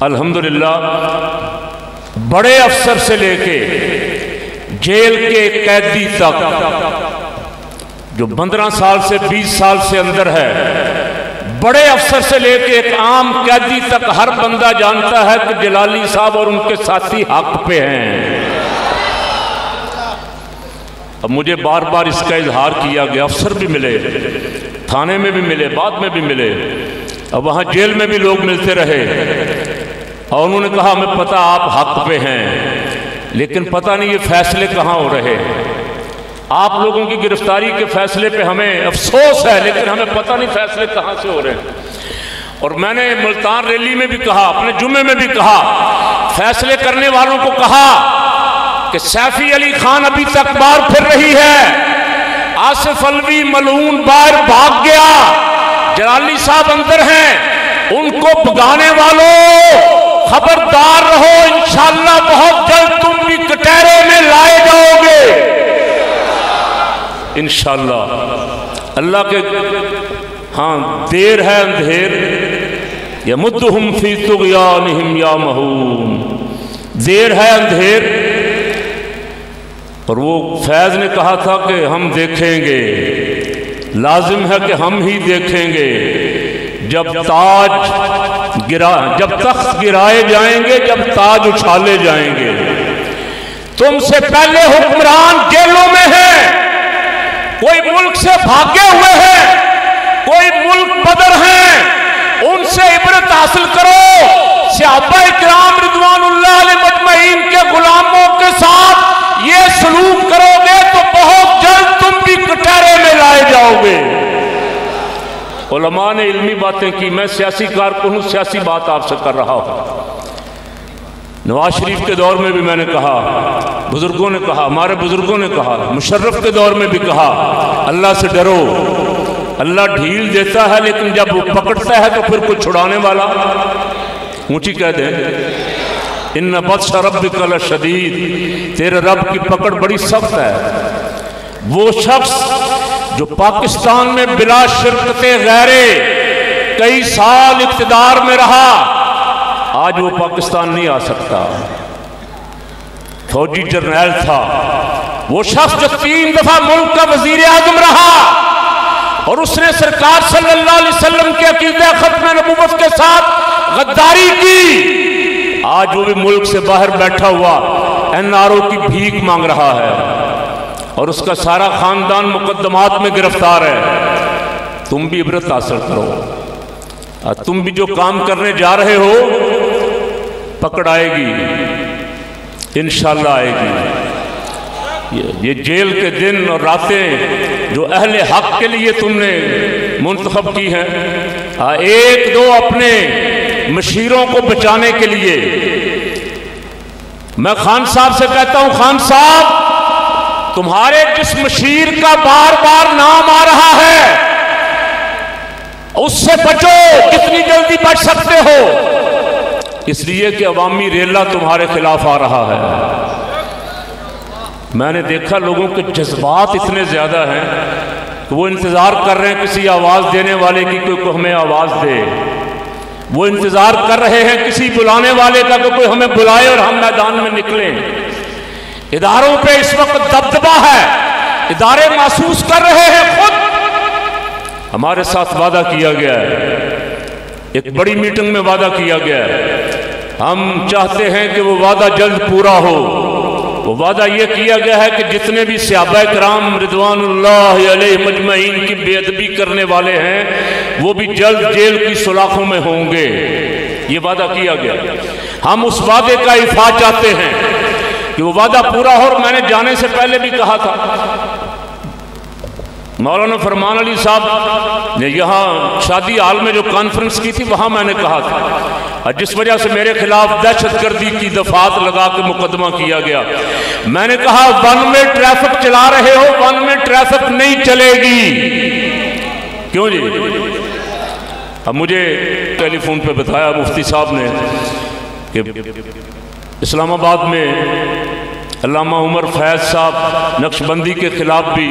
الحمدللہ بڑے افسر سے لے کے جیل کے قیدی تک، جو 15 سال سے 20 سال سے اندر ہے، بڑے افسر سے لے کے ایک عام قیدی تک ہر بندہ جانتا ہے کہ جلالی صاحب اور ان کے ساتھی حق پہ ہیں۔ اب مجھے بار بار اس کا اظہار کیا گیا، افسر بھی ملے، تھانے میں بھی ملے، بعد میں بھی ملے، اب وہاں جیل میں بھی لوگ ملتے رہے اور انہوں نے کہا ہمیں پتہ آپ حق پہ ہیں، لیکن پتہ نہیں یہ فیصلے کہاں ہو رہے ہیں۔ آپ لوگوں کی گرفتاری کے فیصلے پہ ہمیں افسوس ہے، لیکن ہمیں پتہ نہیں فیصلے کہاں سے ہو رہے ہیں۔ اور میں نے ملتان ریلی میں بھی کہا، اپنے جمعے میں بھی کہا، فیصلے کرنے والوں کو کہا کہ سیفی علی خان ابھی تک باہر پھر رہی ہے، آصف الوی ملعون باہر بھاگ گیا، جلالی صاحب اندر ہیں، ان کو بھگانے والوں خبردار رہو، انشاءاللہ بہت جلد تم بھی کٹہرے میں لائے جاؤ گے انشاءاللہ۔ اللہ کے ہاں دیر ہے اندھیر، یمدہم فی طغیانہم یعمہون، دیر ہے اندھیر۔ اور وہ فیض نے کہا تھا کہ ہم دیکھیں گے، لازم ہے کہ ہم ہی دیکھیں گے، جب تخت گرائے جائیں گے، جب تاج اچھالے جائیں گے۔ تم سے پہلے حکمران جیلوں میں ہیں، کوئی ملک سے بھاگے ہوئے ہیں، کوئی ملک بدر ہیں، ان سے عبرت حاصل کرو۔ صحابہ کرام رضوان اللہ علیہ مجمعین کے غلاموں کے ساتھ یہ سلوک کرو گے تو بہت جلد تم بھی کٹہرے میں لائے جاؤ گے۔ علماء نے علمی باتیں کی، میں سیاسی کارکن ہوں، سیاسی بات آپ سے کر رہا ہوں۔ نواز شریف کے دور میں بھی میں نے کہا، بزرگوں نے کہا، ہمارے بزرگوں نے کہا، مشرف کے دور میں بھی کہا، اللہ سے ڈرو، اللہ ڈھیل دیتا ہے لیکن جب وہ پکڑتا ہے تو پھر کوئی چھڑانے والا اونچی کہہ دیں، ان بطش ربک لشدید، تیرے رب کی پکڑ بڑی سخت ہے۔ وہ شخص جو پاکستان میں بلا شرکت غیرے کئی سال اقتدار میں رہا، آج وہ پاکستان نہیں آ سکتا۔ فوجی جرنیل تھا وہ شخص جو 3 دفعہ ملک کا وزیر اعظم رہا اور اس نے سرکار صلی اللہ علیہ وسلم کے عقیدہ ختم نبوت کے ساتھ غداری کی، آج وہ بھی ملک سے باہر بیٹھا ہوا NRO کی بھیک مانگ رہا ہے اور اس کا سارا خاندان مقدمات میں گرفتار ہے۔ تم بھی عبرت حاصل کرو، تم بھی جو کام کرنے جا رہے ہو پکڑ آئے گی، انشاءاللہ آئے گی۔ یہ جیل کے دن اور راتیں جو اہل حق کے لیے تم نے منتخب کی ہیں، ایک دو اپنے مشیروں کو بچانے کے لیے، میں خان صاحب سے کہتا ہوں، خان صاحب تمہارے جس مشیر کا بار بار نام آ رہا ہے اس سے بچو جتنی جلدی بچ سکتے ہو، اس لیے کہ عوامی ریلہ تمہارے خلاف آ رہا ہے۔ میں نے دیکھا لوگوں کے جذبات اتنے زیادہ ہیں کہ وہ انتظار کر رہے ہیں کسی آواز دینے والے کی کوئی ہمیں آواز دے، وہ انتظار کر رہے ہیں کسی بلانے والے کا کہ کوئی ہمیں بلائے اور ہم میدان میں نکلیں۔ اداروں پہ اس وقت دبدبہ ہے، ادارے محسوس کر رہے ہیں خود ہمارے ساتھ وعدہ کیا گیا ہے، ایک بڑی میٹنگ میں وعدہ کیا گیا ہے، ہم چاہتے ہیں کہ وہ وعدہ جلد پورا ہو۔ وہ وعدہ یہ کیا گیا ہے کہ جتنے بھی صحابہ کرام رضوان اللہ علیہ مجمعین کی بے ادبی کرنے والے ہیں وہ بھی جلد جیل کی سلاخوں میں ہوں گے، یہ وعدہ کیا گیا۔ ہم اس وعدے کا ایفا چاہتے ہیں کہ وہ وعدہ پورا ہو۔ اور میں نے جانے سے پہلے بھی کہا تھا، مولانا فرمان علی صاحب نے یہاں شادی ہال میں جو کانفرنس کی تھی وہاں میں نے کہا تھا، جس وجہ سے میرے خلاف دہشت گردی کی دفعات لگا کے مقدمہ کیا گیا، میں نے کہا 1 وے ٹریفک چلا رہے ہو، 1 وے ٹریفک نہیں چلے گی۔ کیوں جی؟ اب مجھے ٹیلی فون پہ بتایا مفتی صاحب نے کہ اسلام آباد میں علامہ عمر فیض صاحب نقشبندی کے خلاف بھی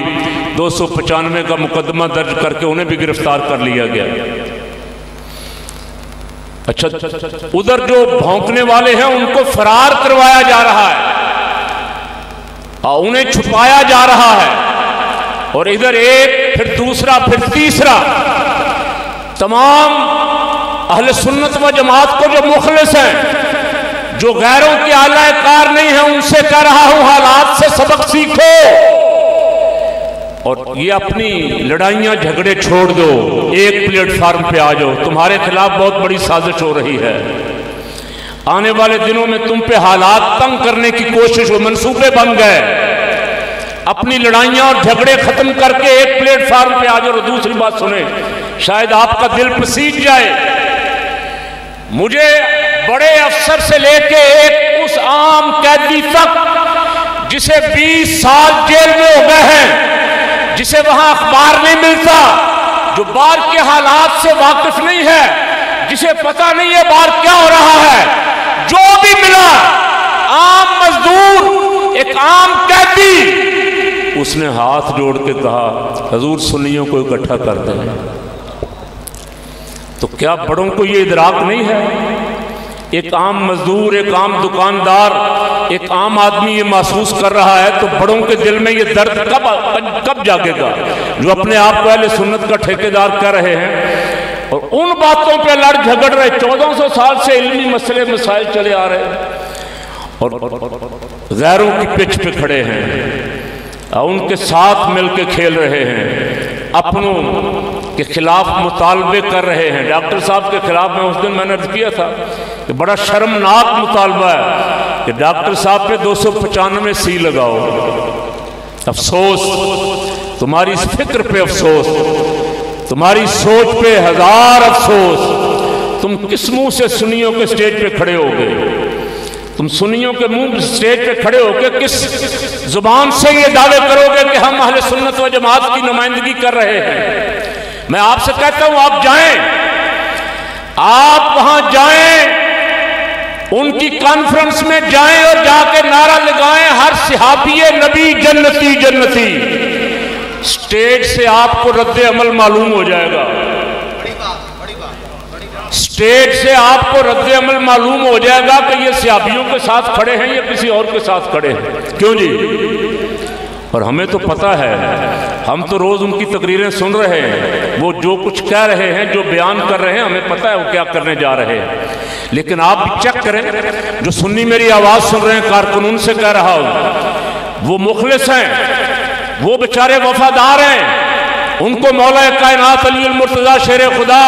295 کا مقدمہ درج کر کے انہیں بھی گرفتار کر لیا گیا۔ اچھا ادھر جو بھونکنے والے ہیں ان کو فرار کروایا جا رہا ہے، انہیں چھپایا جا رہا ہے، اور ادھر ایک پھر دوسرا پھر تیسرا تمام اہل سنت و جماعت کو جو مخلص ہیں، جو غیروں کے اعلی کار نہیں ہیں، ان سے کہہ رہا ہوں حالات سے سبق سیکھو اور یہ اپنی لڑائیاں جھگڑے چھوڑ دو، ایک پلیٹ فارم پہ آ جاؤ۔ تمہارے خلاف بہت بڑی سازش ہو رہی ہے، آنے والے دنوں میں تم پہ حالات تنگ کرنے کی کوشش ہو، منصوبے بن گئے، اپنی لڑائیاں اور جھگڑے ختم کر کے ایک پلیٹ فارم پہ آ جاؤ۔ اور دوسری بات سنیں، شاید آپ کا دل پسیج جائے، مجھے بڑے افسر سے لے کے ایک اس عام قیدی تک جسے 20 سال جیل میں ہو گئے ہیں، جسے وہاں اخبار نہیں ملتا، جو باہر کے حالات سے واقف نہیں ہے، جسے پتہ نہیں ہے باہر کیا ہو رہا ہے، جو بھی ملا عام مزدور، ایک عام قیدی، اس نے ہاتھ جوڑ کے کہا حضور سنیوں کو اکٹھا کر دیں۔ تو کیا بڑوں کو یہ ادراک نہیں ہے؟ ایک عام مزدور، ایک عام دکاندار، ایک عام آدمی یہ محسوس کر رہا ہے، تو بڑوں کے دل میں یہ درد کب جاگے گا جو اپنے آپ کو اہل سنت کا ٹھیکیدار کر رہے ہیں اور ان باتوں پہ لڑ جھگڑ رہے۔ 1400 سال سے علمی مسئلے مسائل چلے آ رہے ہیں اور غیروں کی پچ پہ کھڑے ہیں، ان کے ساتھ مل کے کھیل رہے ہیں، اپنوں کے خلاف مطالبے کر رہے ہیں۔ ڈاکٹر صاحب کے خلاف میں نے عرض کیا تھا کہ بڑا شرمناک مطالبہ ہے کہ ڈاکٹر صاحب پہ 295 سی لگاؤ۔ افسوس، تمہاری اس فکر پہ افسوس، تمہاری سوچ پہ ہزار افسوس۔ تم کس منہ سے سنیوں کے سٹیج پہ کھڑے ہو گئے؟ تم سنیوں کے منہ سٹیج پہ کھڑے ہو کے کس زبان سے یہ دعوے کرو گے کہ ہم اہل سنت و جماعت کی نمائندگی کر رہے ہیں؟ میں آپ سے کہتا ہوں آپ جائیں، آپ وہاں جائیں، ان کی کانفرنس میں جائیں اور جا کے نعرہ لگائیں ہر صحابی نبی جنتی جنتی۔ سٹیج سے آپ کو رد عمل معلوم ہو جائے گا، سٹیج سے آپ کو رد عمل معلوم ہو جائے گا کہ یہ صحابیوں کے ساتھ کھڑے ہیں یا کسی اور کے ساتھ کھڑے ہیں۔ کیوں جی؟ اور ہمیں تو پتہ ہے، ہم تو روز ان کی تقریریں سن رہے ہیں، وہ جو کچھ کہہ رہے ہیں، جو بیان کر رہے ہیں، ہمیں پتہ ہے وہ کیا کرنے جا رہے ہیں۔ لیکن آپ بھی چیک کریں، جو سنی میری آواز سن رہے ہیں، کارکنون سے کہہ رہا ہوں، وہ مخلص ہیں، وہ بیچارے وفادار ہیں، ان کو مولا کائنات علی المرتضیٰ شیر خدا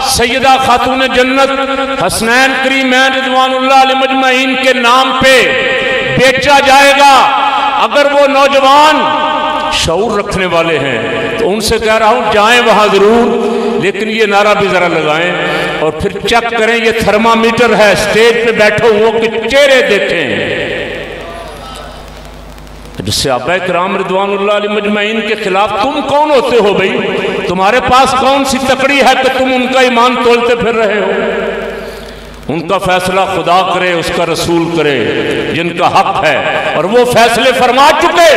سیدہ خاتون جنت حسنین کریمین رضوان اللہ علیہ مجمعین کے نام پہ بیچا جائے گا۔ اگر وہ نوجوان شعور رکھنے والے ہیں تو ان سے کہہ رہا ہوں جائیں وہاں ضرور، لیکن یہ نعرہ بھی ذرا لگائیں اور پھر چیک کریں، یہ تھرمامیٹر ہے، سٹیج پہ بیٹھے ہو کہ چہرے دیکھیں۔ جس سے صحابہ کرام رضوان اللہ علیہ مجمعین کے خلاف تم کون ہوتے ہو بھائی؟ تمہارے پاس کون سی تکڑی ہے کہ تم ان کا ایمان تولتے پھر رہے ہو؟ ان کا فیصلہ خدا کرے، اس کا رسول کرے، جن کا حق ہے، اور وہ فیصلے فرما چکے۔